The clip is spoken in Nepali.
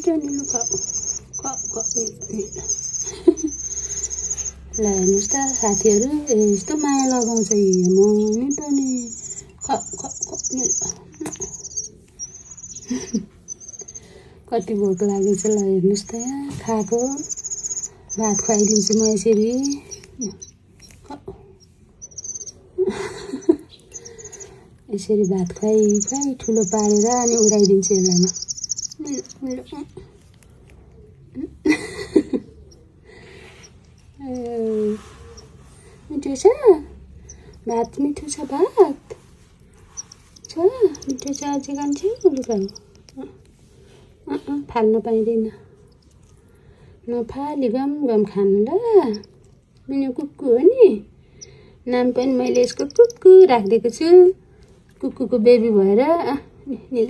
मिठो निलो खाऊ निलो ल हेर्नुहोस् त साथीहरू यस्तो माया लगाउँछ म मिठो नि निलो कति भोक लागेछ ल हेर्नुहोस् त यहाँ खाएको भात खुवाइदिन्छु म यसरी यसरी भात खुवाइ ठुलो पारेर अनि उडाइदिन्छु यसलाई मिठो छ भात मिठो छ भात छ मिठो छ अझै खान्छौ लुगाउ फाल्न पाइँदैन नफाली गम खानु ल मिनु कुक्कु हो नि नाम पनि मैले यसको कुक्कु राखिदिएको छु कुक्कुको बेबी भएर नि ल